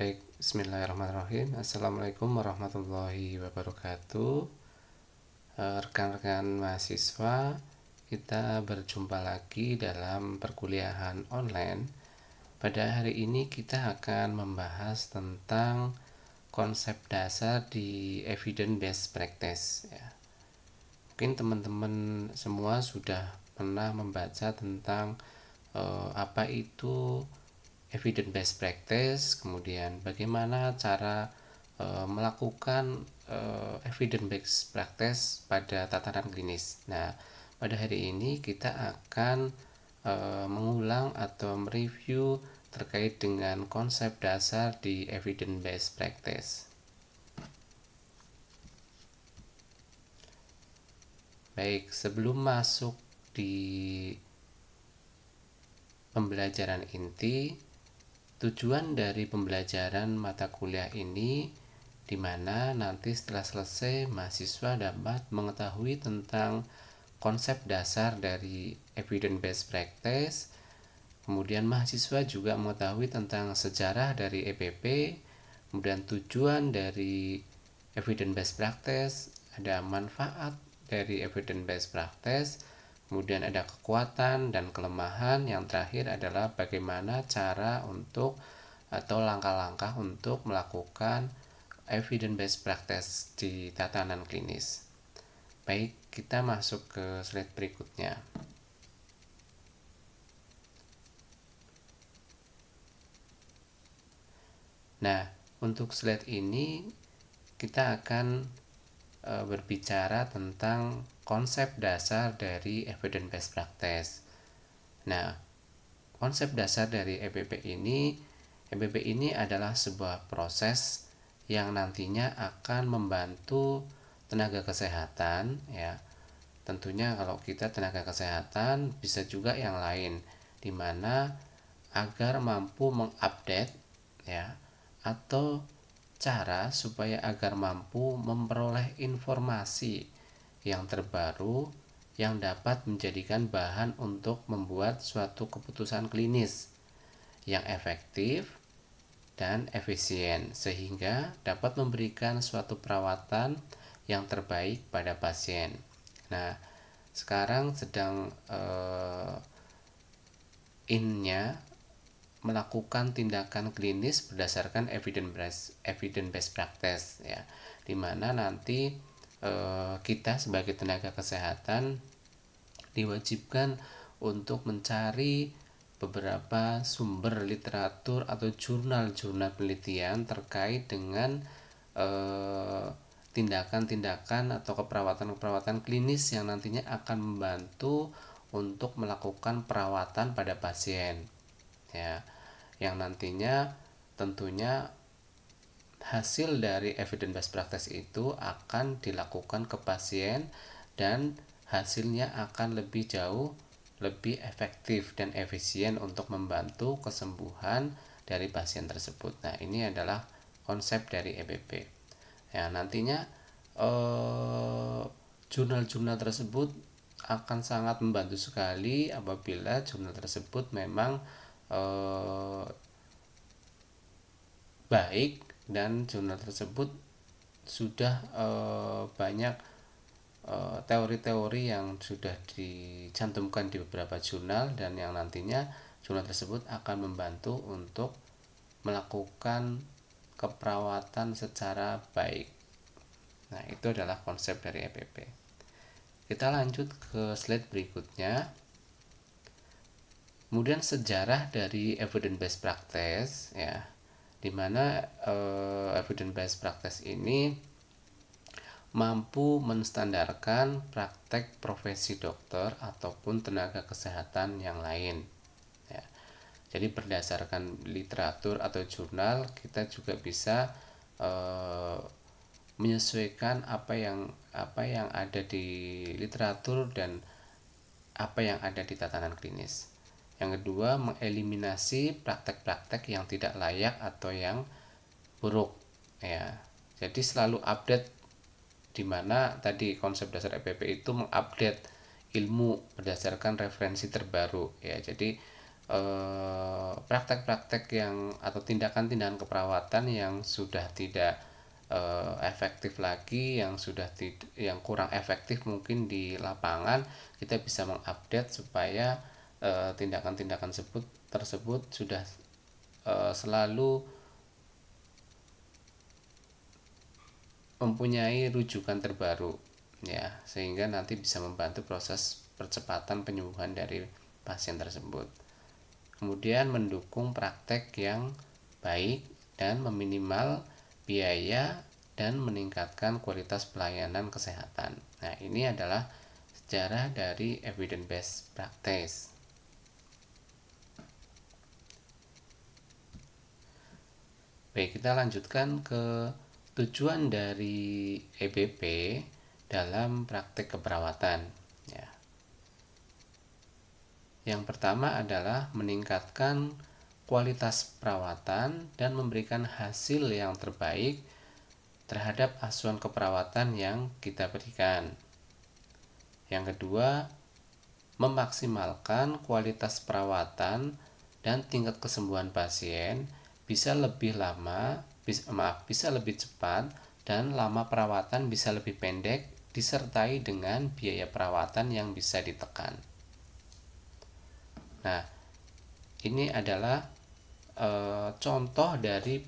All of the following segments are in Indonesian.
Baik, bismillahirrahmanirrahim. Assalamualaikum warahmatullahi wabarakatuh. Rekan-rekan mahasiswa, kita berjumpa lagi dalam perkuliahan online. Pada hari ini kita akan membahas tentang konsep dasar di evidence based practice ya. Mungkin teman-teman semua sudah pernah membaca tentang apa itu evidence based practice, kemudian bagaimana cara melakukan evidence based practice pada tatanan klinis. Nah, pada hari ini kita akan mengulang atau mereview terkait dengan konsep dasar di evidence based practice. Baik, sebelum masuk di pembelajaran inti, tujuan dari pembelajaran mata kuliah ini di mana nanti setelah selesai mahasiswa dapat mengetahui tentang konsep dasar dari evidence based practice. Kemudian mahasiswa juga mengetahui tentang sejarah dari EBP, kemudian tujuan dari evidence based practice, ada manfaat dari evidence based practice, kemudian ada kekuatan dan kelemahan. Yang terakhir adalah bagaimana cara untuk atau langkah-langkah untuk melakukan evidence based practice di tatanan klinis. Baik, kita masuk ke slide berikutnya. Nah, untuk slide ini kita akan berbicara tentang konsep dasar dari evidence based practice. Nah, konsep dasar dari EBP ini adalah sebuah proses yang nantinya akan membantu tenaga kesehatan ya. Tentunya kalau kita tenaga kesehatan bisa juga yang lain, di mana agar mampu mengupdate ya, atau cara supaya agar mampu memperoleh informasi yang terbaru yang dapat menjadikan bahan untuk membuat suatu keputusan klinis yang efektif dan efisien sehingga dapat memberikan suatu perawatan yang terbaik pada pasien. Nah, sekarang sedang innya melakukan tindakan klinis berdasarkan evidence based practice ya, dimana nanti kita sebagai tenaga kesehatan diwajibkan untuk mencari beberapa sumber literatur atau jurnal-jurnal penelitian terkait dengan tindakan-tindakan atau keperawatan klinis yang nantinya akan membantu untuk melakukan perawatan pada pasien ya, yang nantinya tentunya hasil dari evidence based practice itu akan dilakukan ke pasien dan hasilnya akan lebih jauh lebih efektif dan efisien untuk membantu kesembuhan dari pasien tersebut. Nah, ini adalah konsep dari EBP. Ya, nantinya jurnal-jurnal tersebut akan sangat membantu sekali apabila jurnal tersebut memang baik dan jurnal tersebut sudah banyak teori-teori yang sudah dicantumkan di beberapa jurnal dan yang nantinya jurnal tersebut akan membantu untuk melakukan keperawatan secara baik. Nah, itu adalah konsep dari EBP. Kita lanjut ke slide berikutnya. Kemudian sejarah dari evidence based practice ya, dimana evidence based practice ini mampu menstandarkan praktek profesi dokter ataupun tenaga kesehatan yang lain ya. Jadi berdasarkan literatur atau jurnal kita juga bisa menyesuaikan apa yang ada di literatur dan apa yang ada di tatanan klinis. Yang kedua, mengeliminasi praktek-praktek yang tidak layak atau yang buruk ya. Jadi selalu update, di mana tadi konsep dasar EBP itu mengupdate ilmu berdasarkan referensi terbaru ya. Jadi praktek-praktek yang atau tindakan-tindakan keperawatan yang sudah tidak efektif lagi, yang kurang efektif mungkin di lapangan, kita bisa mengupdate supaya tindakan-tindakan tersebut sudah selalu mempunyai rujukan terbaru, ya, sehingga nanti bisa membantu proses percepatan penyembuhan dari pasien tersebut. Kemudian mendukung praktek yang baik dan meminimal biaya dan meningkatkan kualitas pelayanan kesehatan. Nah, ini adalah sejarah dari evidence based practice. Baik, kita lanjutkan ke tujuan dari EBP dalam praktek keperawatan. Ya. Yang pertama adalah meningkatkan kualitas perawatan dan memberikan hasil yang terbaik terhadap asuhan keperawatan yang kita berikan. Yang kedua, memaksimalkan kualitas perawatan dan tingkat kesembuhan pasien bisa lebih cepat dan lama perawatan bisa lebih pendek disertai dengan biaya perawatan yang bisa ditekan. Nah, ini adalah contoh dari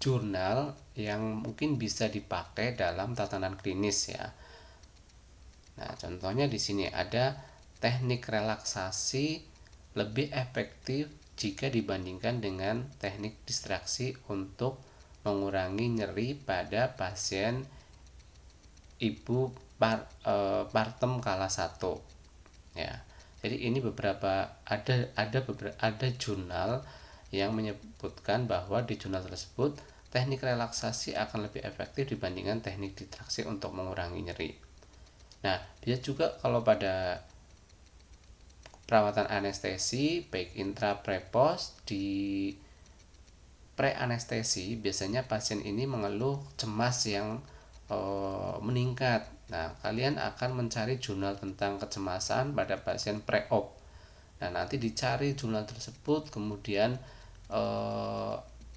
jurnal yang mungkin bisa dipakai dalam tatanan klinis ya. Nah, contohnya di sini ada teknik relaksasi lebih efektif jika dibandingkan dengan teknik distraksi untuk mengurangi nyeri pada pasien ibu partem kala 1 ya. Jadi ini ada jurnal yang menyebutkan bahwa di jurnal tersebut teknik relaksasi akan lebih efektif dibandingkan teknik distraksi untuk mengurangi nyeri. Nah, bisa juga kalau pada perawatan anestesi baik intra pre-post, di pre-anestesi biasanya pasien ini mengeluh cemas yang meningkat. Nah, kalian akan mencari jurnal tentang kecemasan pada pasien pre-op. Nah, nanti dicari jurnal tersebut, kemudian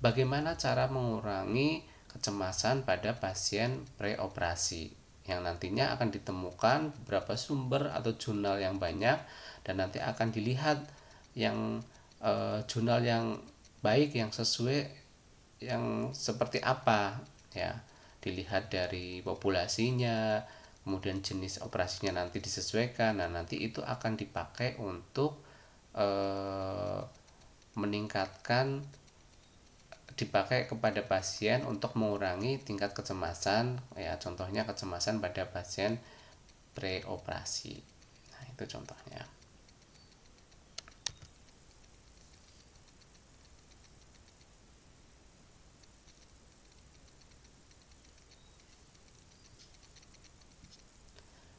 bagaimana cara mengurangi kecemasan pada pasien pre-operasi, yang nantinya akan ditemukan beberapa sumber atau jurnal yang banyak, dan nanti akan dilihat yang jurnal yang baik, yang sesuai, yang seperti apa ya. Dilihat dari populasinya, kemudian jenis operasinya nanti disesuaikan. Nah, nanti itu akan dipakai untuk dipakai kepada pasien untuk mengurangi tingkat kecemasan ya, contohnya kecemasan pada pasien preoperasi. Nah, itu contohnya.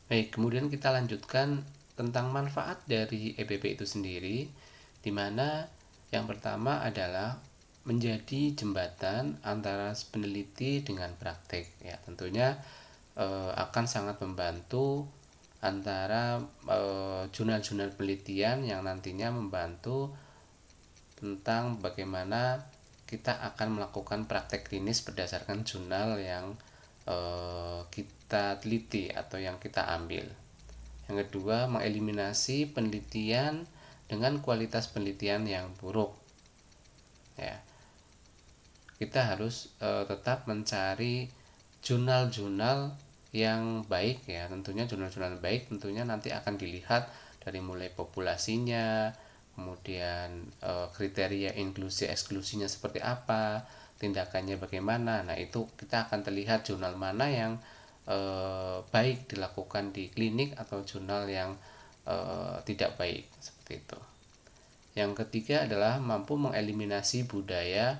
Baik, kemudian kita lanjutkan tentang manfaat dari EBP itu sendiri, di mana yang pertama adalah menjadi jembatan antara peneliti dengan praktek ya. Tentunya akan sangat membantu antara jurnal-jurnal penelitian yang nantinya membantu tentang bagaimana kita akan melakukan praktek klinis berdasarkan jurnal yang kita teliti atau yang kita ambil. Yang kedua, mengeliminasi penelitian dengan kualitas penelitian yang buruk. Ya, kita harus tetap mencari jurnal-jurnal yang baik ya. Tentunya jurnal-jurnal baik tentunya nanti akan dilihat dari mulai populasinya, kemudian kriteria inklusi eksklusinya seperti apa, tindakannya bagaimana. Nah, itu kita akan terlihat jurnal mana yang baik dilakukan di klinik atau jurnal yang tidak baik, seperti itu. Yang ketiga adalah mampu mengeliminasi budaya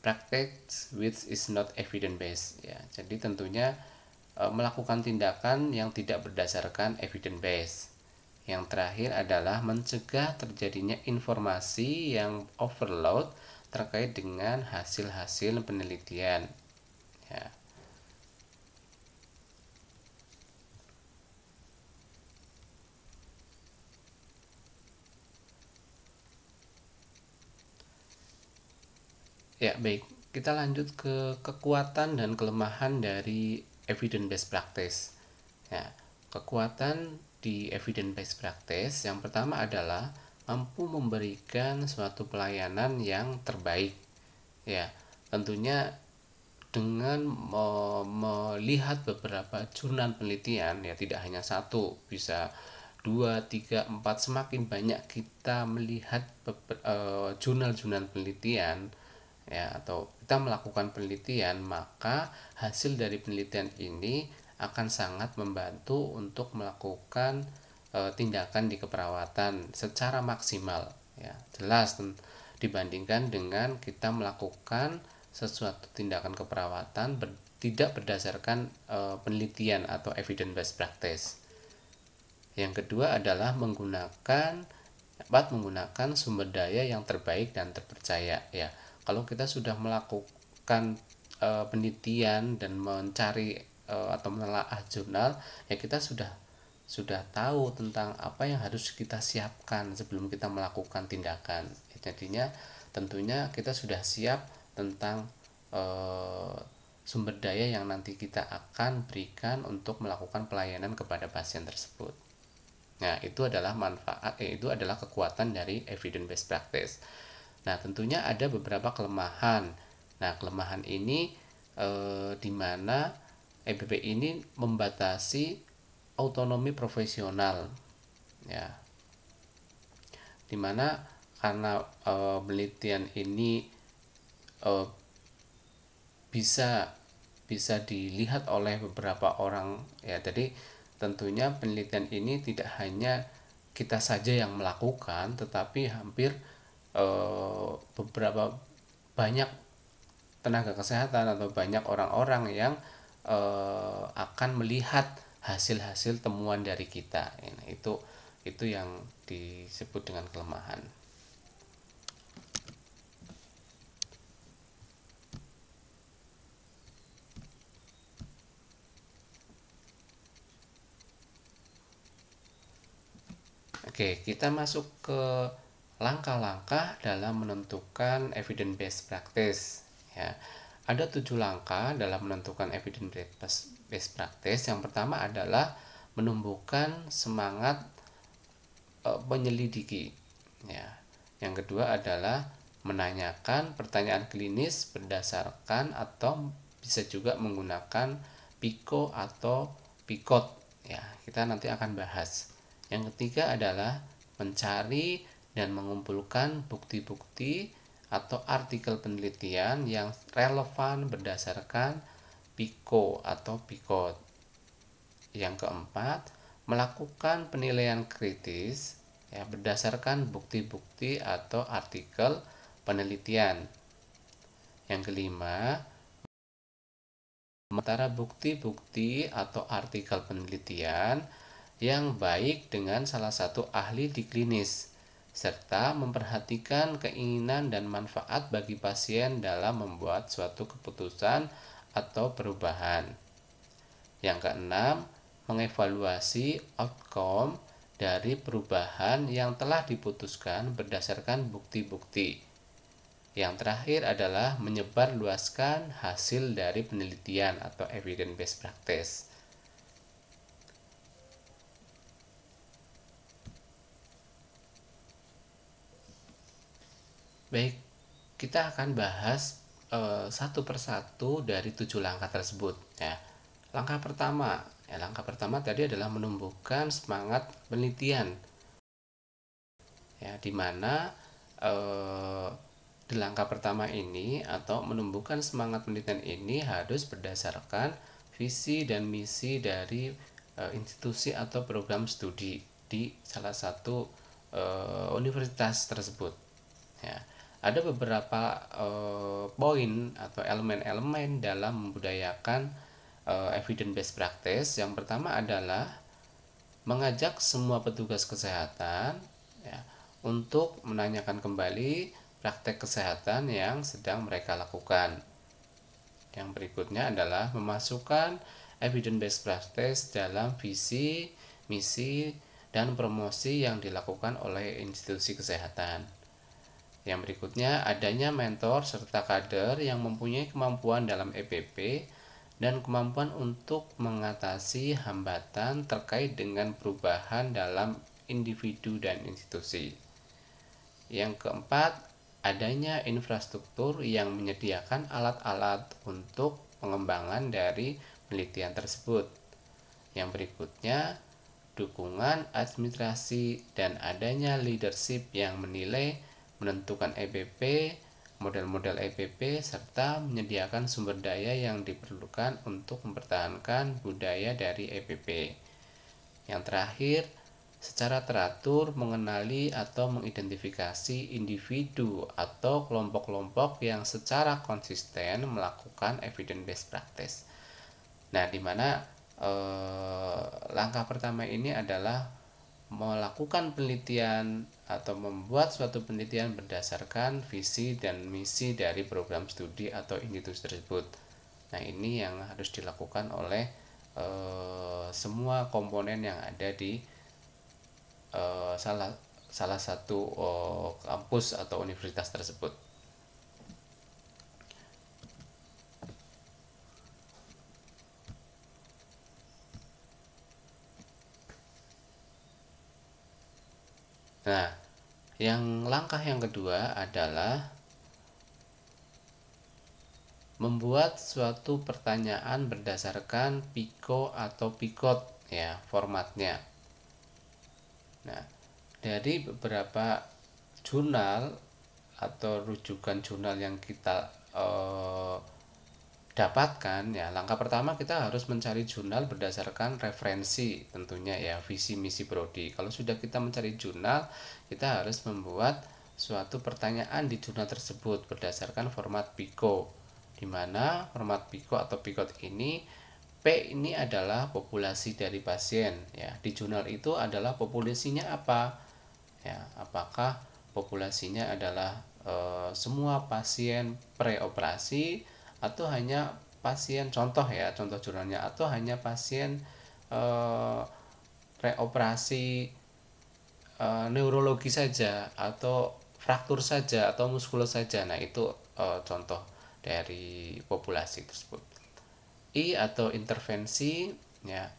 praktek which is not evidence based ya. Jadi tentunya melakukan tindakan yang tidak berdasarkan evidence based. Yang terakhir adalah mencegah terjadinya informasi yang overload terkait dengan hasil-hasil penelitian ya. Ya, baik. Kita lanjut ke kekuatan dan kelemahan dari evidence based practice. Ya, kekuatan di evidence based practice yang pertama adalah mampu memberikan suatu pelayanan yang terbaik. Ya, tentunya dengan melihat beberapa jurnal penelitian, ya tidak hanya satu, bisa 2, 3, 4, semakin banyak kita melihat jurnal-jurnal penelitian, ya, atau kita melakukan penelitian, maka hasil dari penelitian ini akan sangat membantu untuk melakukan tindakan di keperawatan secara maksimal, ya jelas dibandingkan dengan kita melakukan sesuatu tindakan keperawatan tidak berdasarkan penelitian atau evidence based practice. Yang kedua adalah dapat menggunakan sumber daya yang terbaik dan terpercaya. Ya, kalau kita sudah melakukan penelitian dan mencari atau menelaah jurnal, ya kita sudah tahu tentang apa yang harus kita siapkan sebelum kita melakukan tindakan. Jadinya tentunya kita sudah siap tentang sumber daya yang nanti kita akan berikan untuk melakukan pelayanan kepada pasien tersebut. Nah, itu adalah itu adalah kekuatan dari evidence based practice. Nah, tentunya ada beberapa kelemahan. Nah, kelemahan ini di mana EBP ini membatasi autonomi profesional, ya, dimana karena penelitian ini bisa dilihat oleh beberapa orang, ya. Jadi tentunya penelitian ini tidak hanya kita saja yang melakukan, tetapi hampir beberapa banyak tenaga kesehatan atau banyak orang-orang yang akan melihat hasil-hasil temuan dari kita. Nah, itu yang disebut dengan kelemahan. Oke, kita masuk ke langkah-langkah dalam menentukan evidence based practice. Ya, ada 7 langkah dalam menentukan evidence based practice. Yang pertama adalah menumbuhkan semangat menyelidiki. Ya, yang kedua adalah menanyakan pertanyaan klinis berdasarkan atau bisa juga menggunakan PICO atau PICOT. Ya, kita nanti akan bahas. Yang ketiga adalah mencari dan mengumpulkan bukti-bukti atau artikel penelitian yang relevan berdasarkan PICO atau PICOT. Yang keempat, melakukan penilaian kritis, ya, berdasarkan bukti-bukti atau artikel penelitian. Yang kelima, antara bukti-bukti atau artikel penelitian yang baik dengan salah satu ahli di klinis, serta memperhatikan keinginan dan manfaat bagi pasien dalam membuat suatu keputusan atau perubahan. Yang keenam, mengevaluasi outcome dari perubahan yang telah diputuskan berdasarkan bukti-bukti. Yang terakhir adalah menyebarluaskan hasil dari penelitian atau evidence based practice. Baik, kita akan bahas satu persatu dari 7 langkah tersebut, ya. Langkah pertama tadi adalah menumbuhkan semangat penelitian, ya, dimana di langkah pertama ini atau menumbuhkan semangat penelitian ini harus berdasarkan visi dan misi dari institusi atau program studi di salah satu universitas tersebut, ya. Ada beberapa poin atau elemen-elemen dalam membudayakan evidence based practice. Yang pertama adalah mengajak semua petugas kesehatan, ya, untuk menanyakan kembali praktek kesehatan yang sedang mereka lakukan. Yang berikutnya adalah memasukkan evidence based practice dalam visi, misi, dan promosi yang dilakukan oleh institusi kesehatan. Yang berikutnya, adanya mentor serta kader yang mempunyai kemampuan dalam EPP dan kemampuan untuk mengatasi hambatan terkait dengan perubahan dalam individu dan institusi. Yang keempat, adanya infrastruktur yang menyediakan alat-alat untuk pengembangan dari penelitian tersebut. Yang berikutnya, dukungan administrasi dan adanya leadership yang menilai, menentukan EPP, model-model EPP, serta menyediakan sumber daya yang diperlukan untuk mempertahankan budaya dari EPP. Yang terakhir, secara teratur mengenali atau mengidentifikasi individu atau kelompok-kelompok yang secara konsisten melakukan evidence-based practice. Nah, di mana langkah pertama ini adalah melakukan penelitian atau membuat suatu penelitian berdasarkan visi dan misi dari program studi atau institusi tersebut. Nah, ini yang harus dilakukan oleh semua komponen yang ada di salah satu kampus atau universitas tersebut. Nah, langkah yang kedua adalah membuat suatu pertanyaan berdasarkan PICO atau PICOT ya formatnya. Nah, dari beberapa jurnal atau rujukan jurnal yang kita dapatkan ya, langkah pertama kita harus mencari jurnal berdasarkan referensi tentunya ya, visi misi prodi. Kalau sudah kita mencari jurnal, kita harus membuat suatu pertanyaan di jurnal tersebut berdasarkan format PICO, di mana format PICO atau PICOT ini, P ini adalah populasi dari pasien ya. Di jurnal itu adalah populasinya apa ya, apakah populasinya adalah semua pasien preoperasi atau hanya pasien, contoh ya, contoh jurnalnya, atau hanya pasien preoperasi neurologi saja, atau fraktur saja, atau muskulos saja. Nah, itu contoh dari populasi tersebut. I atau intervensi ya,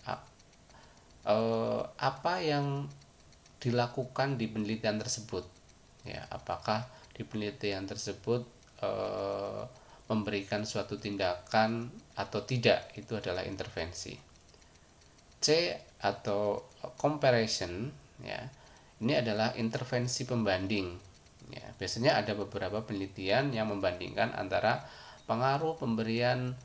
apa yang dilakukan di penelitian tersebut ya, apakah di penelitian tersebut memberikan suatu tindakan atau tidak, itu adalah intervensi. C atau comparison ya, ini adalah intervensi pembanding ya. Biasanya ada beberapa penelitian yang membandingkan antara pengaruh pemberian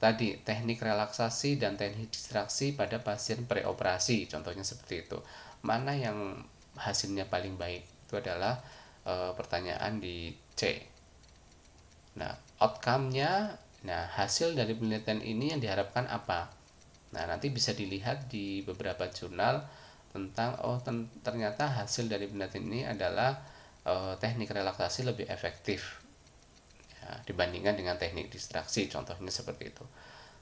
tadi teknik relaksasi dan teknik distraksi pada pasien preoperasi, contohnya seperti itu. Mana yang hasilnya paling baik, itu adalah pertanyaan di C. Nah, outcome-nya, nah hasil dari penelitian ini yang diharapkan apa? Nah, nanti bisa dilihat di beberapa jurnal tentang ternyata hasil dari penelitian ini adalah teknik relaksasi lebih efektif ya, dibandingkan dengan teknik distraksi, contohnya seperti itu.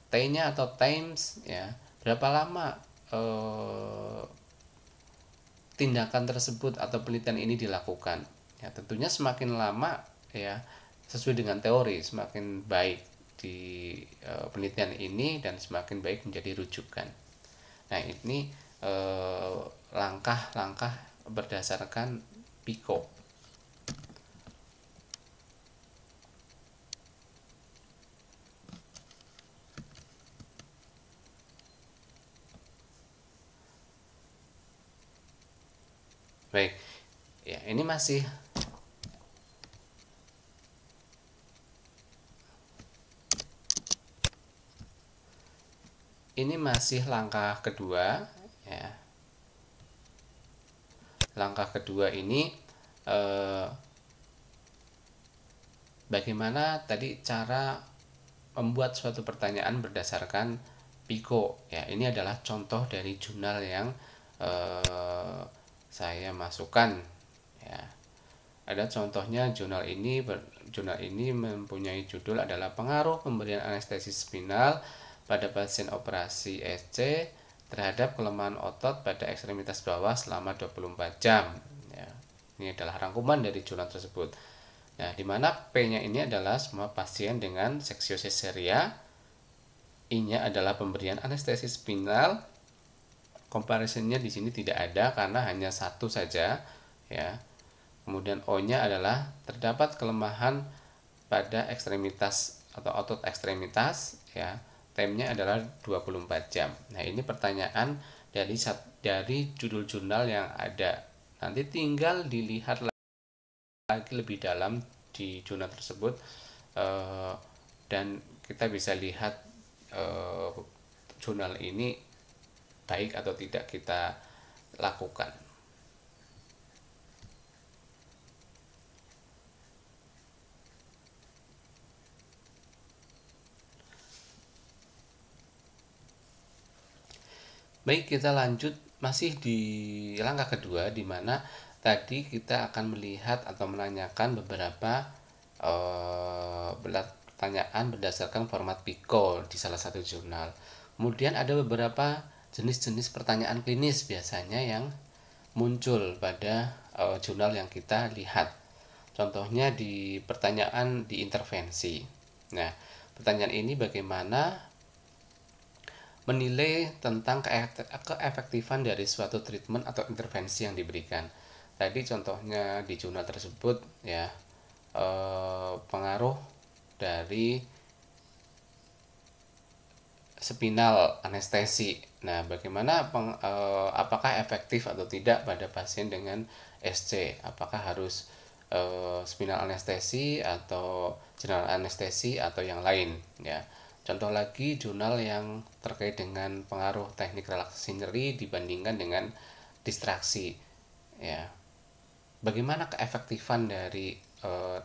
T-nya atau times ya, berapa lama tindakan tersebut atau penelitian ini dilakukan. Ya, tentunya semakin lama ya, sesuai dengan teori, semakin baik di penelitian ini dan semakin baik menjadi rujukan. Nah, ini langkah-langkah berdasarkan PICO. Baik, ya ini masih langkah kedua ya. Langkah kedua ini bagaimana tadi cara membuat suatu pertanyaan berdasarkan PICO ya. Ini adalah contoh dari jurnal yang saya masukkan ya. Ada contohnya, jurnal ini mempunyai judul adalah pengaruh pemberian anestesi spinal pada pasien operasi SC terhadap kelemahan otot pada ekstremitas bawah selama 24 jam ya. Ini adalah rangkuman dari jurnal tersebut. Nah, di mana P-nya ini adalah semua pasien dengan seksio cesarea, I-nya adalah pemberian anestesi spinal. Comparisonnya di sini tidak ada karena hanya satu saja, ya. Kemudian O-nya adalah terdapat kelemahan pada ekstremitas atau otot ekstremitas, ya. Time-nya adalah 24 jam. Nah, ini pertanyaan dari judul jurnal yang ada. Nanti tinggal dilihat lagi lebih dalam di jurnal tersebut, dan kita bisa lihat jurnal ini baik atau tidak kita lakukan. Baik, kita lanjut masih di langkah kedua, di mana tadi kita akan melihat atau menanyakan beberapa pertanyaan berdasarkan format PICO di salah satu jurnal. Kemudian ada beberapa jenis-jenis pertanyaan klinis biasanya yang muncul pada jurnal yang kita lihat. Contohnya di pertanyaan di intervensi. Nah, pertanyaan ini bagaimana menilai tentang keefektifan dari suatu treatment atau intervensi yang diberikan. Tadi contohnya di jurnal tersebut, ya, pengaruh dari spinal anestesi. Nah, bagaimana apakah efektif atau tidak pada pasien dengan SC? Apakah harus spinal anestesi atau general anestesi atau yang lain, ya. Contoh lagi jurnal yang terkait dengan pengaruh teknik relaksasi nyeri dibandingkan dengan distraksi, ya. Bagaimana keefektifan dari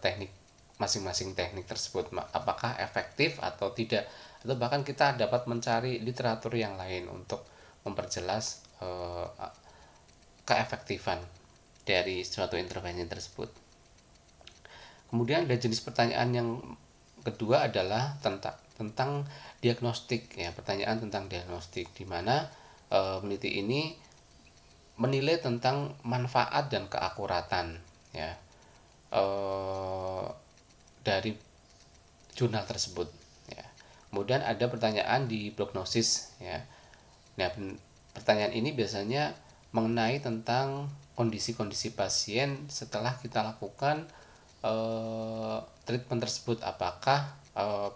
teknik masing-masing teknik tersebut? Apakah efektif atau tidak? Atau bahkan kita dapat mencari literatur yang lain untuk memperjelas keefektifan dari suatu intervensi tersebut. Kemudian ada jenis pertanyaan yang kedua adalah tentang diagnostik, ya, pertanyaan tentang diagnostik, di mana peneliti ini menilai tentang manfaat dan keakuratan, ya, dari jurnal tersebut, ya. Kemudian ada pertanyaan di prognosis, ya. Nah, pertanyaan ini biasanya mengenai tentang kondisi-kondisi pasien setelah kita lakukan treatment tersebut. Apakah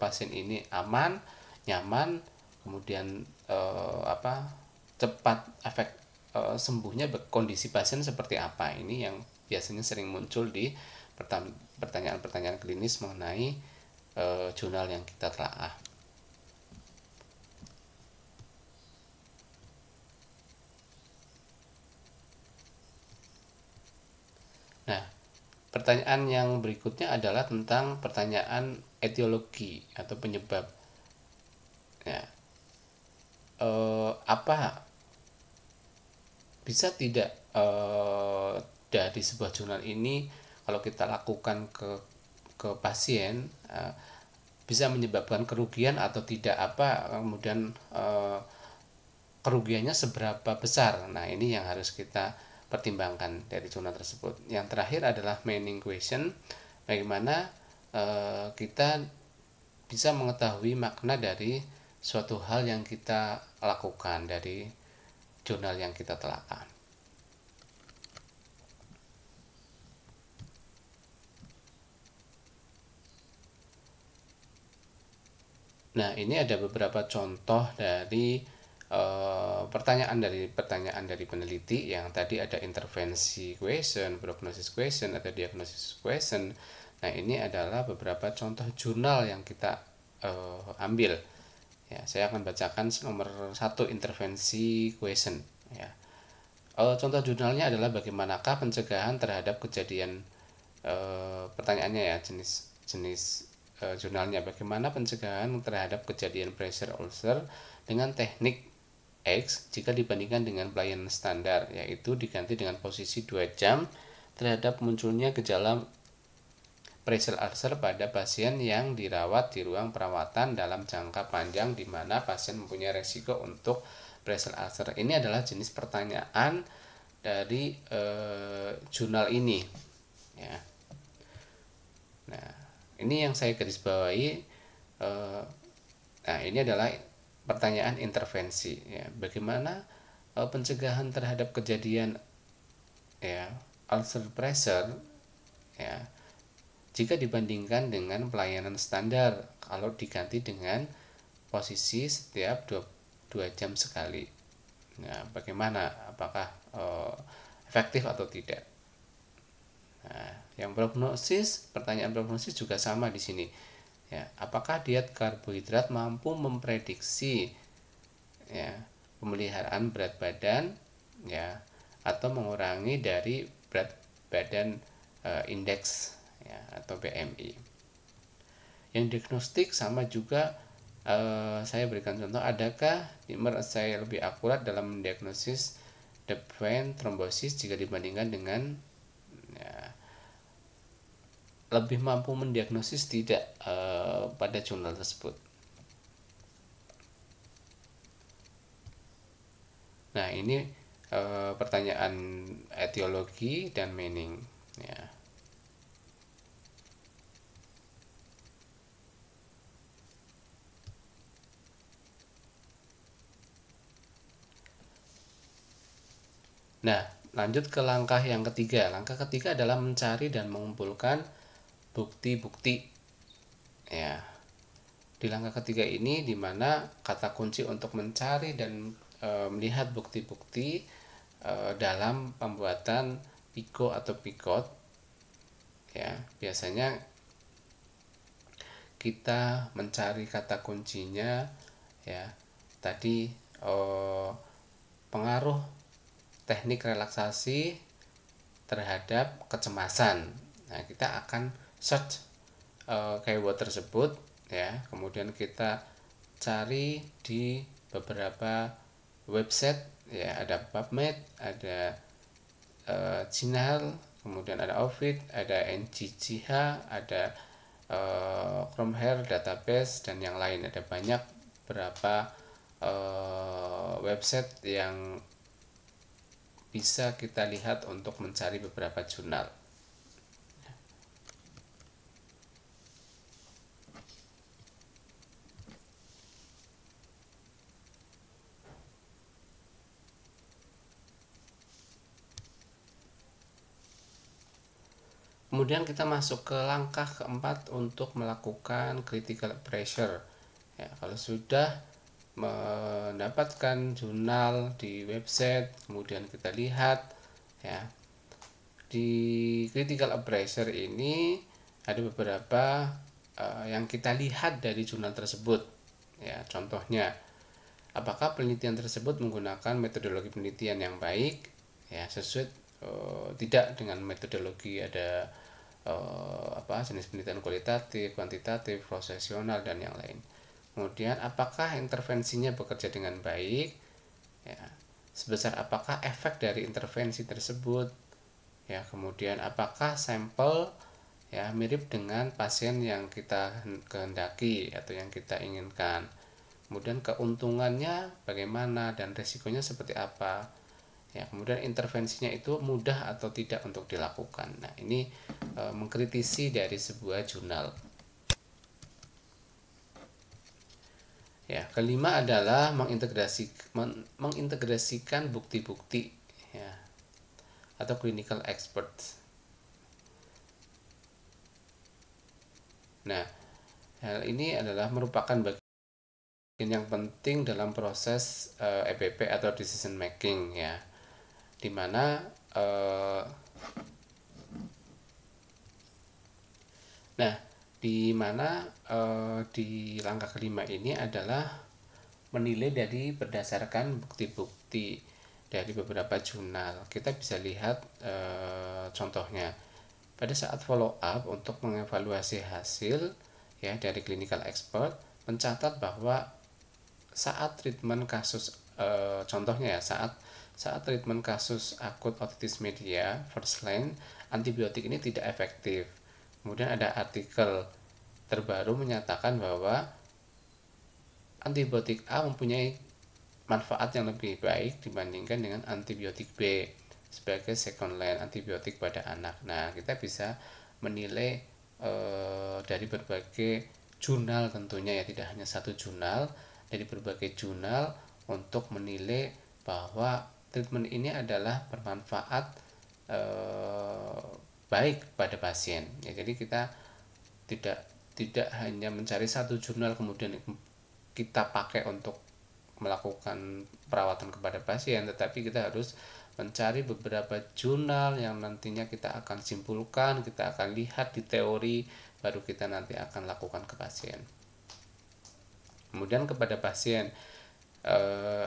pasien ini aman, nyaman, kemudian cepat efek sembuhnya, kondisi pasien seperti apa. Ini yang biasanya sering muncul di pertanyaan-pertanyaan klinis mengenai jurnal yang kita telaah. Nah, pertanyaan yang berikutnya adalah tentang pertanyaan etiologi atau penyebab. Ya, apa bisa tidak dari sebuah jurnal ini kalau kita lakukan ke pasien bisa menyebabkan kerugian atau tidak, apa kemudian kerugiannya seberapa besar. Nah, ini yang harus kita pertimbangkan dari jurnal tersebut. Yang terakhir adalah meaning question, bagaimana kita bisa mengetahui makna dari suatu hal yang kita lakukan dari jurnal yang kita telaah. Nah, ini ada beberapa contoh dari pertanyaan dari peneliti. Yang tadi ada intervensi question, prognosis question, atau diagnosis question. Nah, ini adalah beberapa contoh jurnal yang kita ambil. Ya, saya akan bacakan nomor 1, intervensi question, ya. Contoh jurnalnya adalah bagaimanakah pencegahan terhadap kejadian, pertanyaannya, ya, jenis jurnalnya, bagaimana pencegahan terhadap kejadian pressure ulcer dengan teknik X jika dibandingkan dengan pelayanan standar, yaitu diganti dengan posisi 2 jam terhadap munculnya gejala pressure ulcer pada pasien yang dirawat di ruang perawatan dalam jangka panjang, di mana pasien mempunyai resiko untuk pressure ulcer. Ini adalah jenis pertanyaan dari jurnal ini ya. Nah, ini yang saya garis bawahi. Nah, ini adalah pertanyaan intervensi ya. Bagaimana pencegahan terhadap kejadian ya ulcer pressure ya jika dibandingkan dengan pelayanan standar kalau diganti dengan posisi setiap 2 jam sekali. Nah, bagaimana, apakah efektif atau tidak? Nah, yang prognosis, pertanyaan prognosis juga sama di sini. Ya, apakah diet karbohidrat mampu memprediksi ya pemeliharaan berat badan ya atau mengurangi dari berat badan indeks ya atau BMI. Yang diagnostik sama juga saya berikan contoh, adakah dimer saya lebih akurat dalam mendiagnosis deep vein thrombosis jika dibandingkan dengan ya, lebih mampu mendiagnosis tidak pada jurnal tersebut. Nah, ini pertanyaan etiologi dan meaning ya. Nah, lanjut ke langkah yang ketiga. Langkah ketiga adalah mencari dan mengumpulkan bukti-bukti ya. Di langkah ketiga ini di mana kata kunci untuk mencari dan melihat bukti-bukti dalam pembuatan PICO atau PICOT ya. Biasanya kita mencari kata kuncinya ya. Tadi pengaruh teknik relaksasi terhadap kecemasan. Nah, kita akan search keyword tersebut ya, kemudian kita cari di beberapa website ya, ada PubMed, ada Jinal, kemudian ada Ovid, ada NGGH, ada Chromhere database dan yang lain. Ada banyak berapa website yang bisa kita lihat untuk mencari beberapa jurnal. Kemudian kita masuk ke langkah keempat untuk melakukan critical pressure. Ya, kalau sudah mendapatkan jurnal di website, kemudian kita lihat ya di critical pressure ini ada beberapa yang kita lihat dari jurnal tersebut. Ya, contohnya, apakah penelitian tersebut menggunakan metodologi penelitian yang baik, ya sesuai tidak dengan metodologi ada jenis penelitian kualitatif, kuantitatif, prosesional dan yang lain. Kemudian apakah intervensinya bekerja dengan baik, ya, sebesar apakah efek dari intervensi tersebut, ya, kemudian apakah sampel ya mirip dengan pasien yang kita kehendaki atau yang kita inginkan, kemudian keuntungannya bagaimana dan risikonya seperti apa, ya, kemudian intervensinya itu mudah atau tidak untuk dilakukan. Nah, ini mengkritisi dari sebuah jurnal. Ya, kelima adalah mengintegrasikan bukti-bukti ya atau clinical experts. Nah, hal ini adalah merupakan bagian yang penting dalam proses EPP atau decision making ya, dimana di langkah kelima ini adalah menilai dari berdasarkan bukti-bukti dari beberapa jurnal. Kita bisa lihat contohnya pada saat follow up untuk mengevaluasi hasil ya dari clinical expert, mencatat bahwa saat treatment kasus contohnya ya saat treatment kasus akut otitis media first line, antibiotik ini tidak efektif. Kemudian ada artikel terbaru menyatakan bahwa antibiotik A mempunyai manfaat yang lebih baik dibandingkan dengan antibiotik B, sebagai second line antibiotik pada anak. Nah, kita bisa menilai dari berbagai jurnal tentunya ya, tidak hanya satu jurnal, dari berbagai jurnal untuk menilai bahwa treatment ini adalah bermanfaat baik pada pasien. Ya, jadi kita tidak hanya mencari satu jurnal kemudian kita pakai untuk melakukan perawatan kepada pasien, tetapi kita harus mencari beberapa jurnal yang nantinya kita akan simpulkan, kita akan lihat di teori, baru kita nanti akan lakukan ke pasien. Kemudian kepada pasien,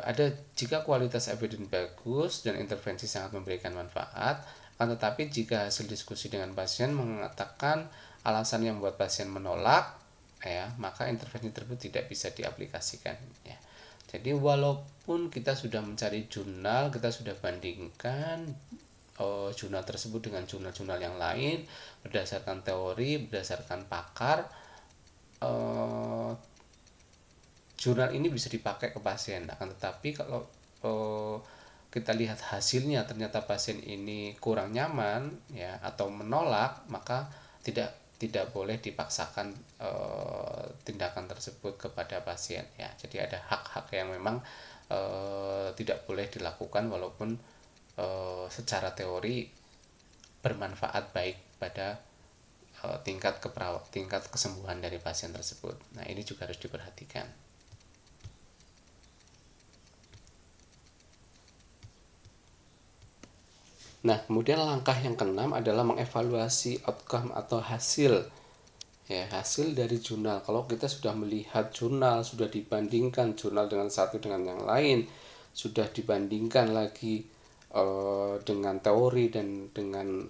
ada jika kualitas evidence bagus dan intervensi sangat memberikan manfaat, akan tetapi jika hasil diskusi dengan pasien mengatakan alasan yang membuat pasien menolak, ya, maka intervensi tersebut tidak bisa diaplikasikan, ya. Jadi walaupun kita sudah mencari jurnal, kita sudah bandingkan jurnal tersebut dengan jurnal-jurnal yang lain berdasarkan teori, berdasarkan pakar, jurnal ini bisa dipakai ke pasien. Akan tetapi kalau kita lihat hasilnya ternyata pasien ini kurang nyaman, ya, atau menolak, maka tidak boleh dipaksakan tindakan tersebut kepada pasien, ya. Jadi ada hak-hak yang memang tidak boleh dilakukan walaupun secara teori bermanfaat baik pada tingkat kesembuhan dari pasien tersebut. Nah, ini juga harus diperhatikan. Nah, kemudian langkah yang keenam adalah mengevaluasi outcome atau hasil, ya, hasil dari jurnal. Kalau kita sudah melihat jurnal, sudah dibandingkan jurnal dengan satu dengan yang lain, sudah dibandingkan lagi dengan teori dan dengan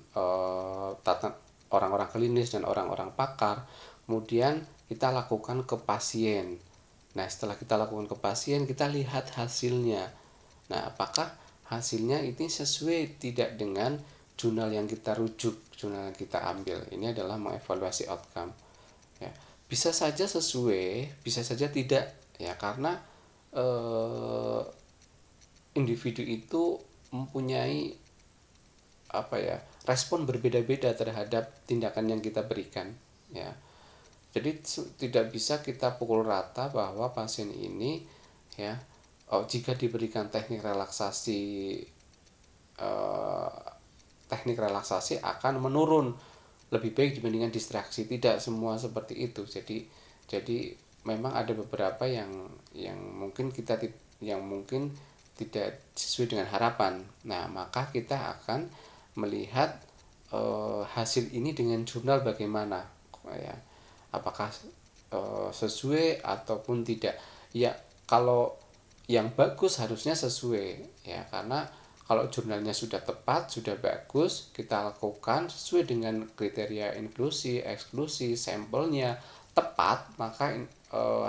tata orang-orang klinis dan orang-orang pakar, kemudian kita lakukan ke pasien. Nah, setelah kita lakukan ke pasien, kita lihat hasilnya. Nah, apakah hasilnya ini sesuai tidak dengan jurnal yang kita rujuk, jurnal yang kita ambil? Ini adalah mengevaluasi outcome, ya. Bisa saja sesuai, bisa saja tidak, ya, karena individu itu mempunyai respon berbeda-beda terhadap tindakan yang kita berikan, ya. Jadi tidak bisa kita pukul rata bahwa pasien ini, ya, jika diberikan teknik relaksasi akan menurun lebih baik dibandingkan distraksi. Tidak semua seperti itu. Jadi memang ada beberapa yang mungkin tidak sesuai dengan harapan. Nah, maka kita akan melihat hasil ini dengan jurnal bagaimana, ya, apakah sesuai ataupun tidak. Ya, kalau yang bagus harusnya sesuai, ya, karena kalau jurnalnya sudah tepat, sudah bagus, kita lakukan sesuai dengan kriteria inklusi, eksklusi, sampelnya tepat, maka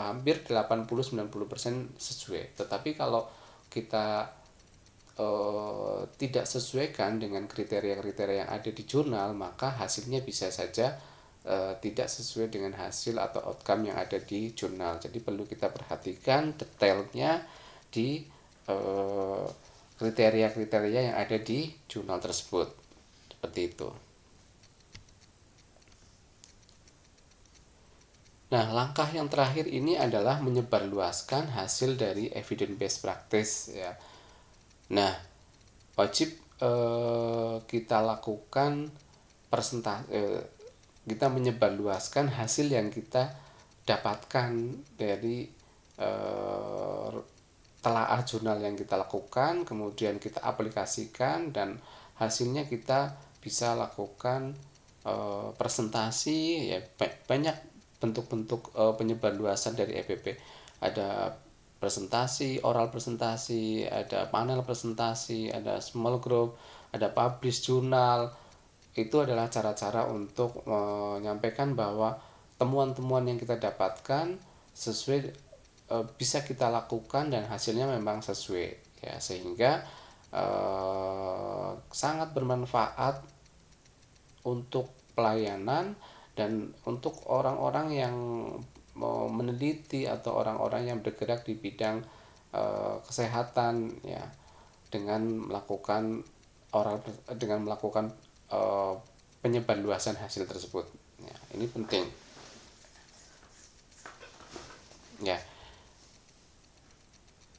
hampir 80-90% sesuai. Tetapi kalau kita tidak sesuaikan dengan kriteria-kriteria yang ada di jurnal, maka hasilnya bisa saja tidak sesuai dengan hasil atau outcome yang ada di jurnal. Jadi perlu kita perhatikan detailnya di kriteria-kriteria yang ada di jurnal tersebut, seperti itu. Nah, langkah yang terakhir ini adalah menyebarluaskan hasil dari evidence based practice, ya. Nah, wajib kita lakukan kita menyebarluaskan hasil yang kita dapatkan dari telaah jurnal yang kita lakukan, kemudian kita aplikasikan, dan hasilnya kita bisa lakukan presentasi, ya. Banyak bentuk-bentuk penyebarluasan dari EBP. Ada presentasi, oral presentasi, ada panel presentasi, ada small group, ada publish jurnal. Itu adalah cara-cara untuk menyampaikan bahwa temuan-temuan yang kita dapatkan sesuai, bisa kita lakukan dan hasilnya memang sesuai, ya, sehingga sangat bermanfaat untuk pelayanan dan untuk orang-orang yang meneliti atau orang-orang yang bergerak di bidang kesehatan, ya, dengan melakukan oral dengan melakukan penyebarluasan hasil tersebut. Ya, ini penting. Ya,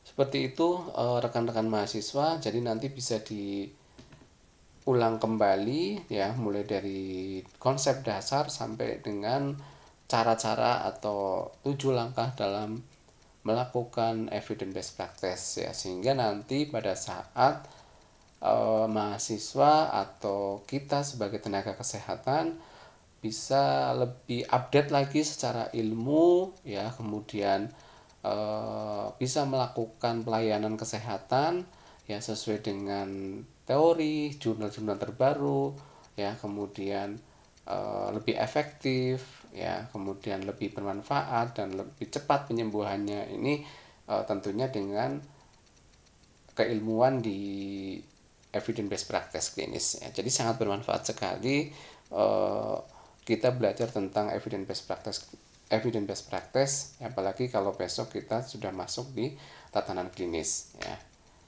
seperti itu rekan-rekan mahasiswa. Jadi nanti bisa diulang kembali ya, mulai dari konsep dasar sampai dengan cara-cara atau 7 langkah dalam melakukan evidence based practice ya, sehingga nanti pada saat mahasiswa atau kita sebagai tenaga kesehatan bisa lebih update lagi secara ilmu ya, kemudian bisa melakukan pelayanan kesehatan ya sesuai dengan teori, jurnal-jurnal terbaru ya, kemudian lebih efektif ya, kemudian lebih bermanfaat dan lebih cepat penyembuhannya. Ini tentunya dengan keilmuan di evidence based practice klinis ya. Jadi sangat bermanfaat sekali kita belajar tentang evidence based practice, apalagi kalau besok kita sudah masuk di tatanan klinis ya.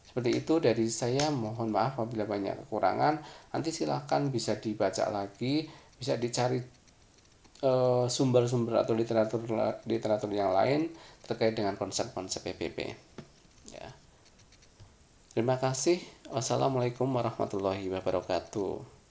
Seperti itu dari saya, mohon maaf apabila banyak kekurangan. Nanti silakan bisa dibaca lagi, bisa dicari sumber-sumber atau literatur yang lain terkait dengan konsep-konsep PPP ya. Terima kasih. Wassalamualaikum warahmatullahi wabarakatuh.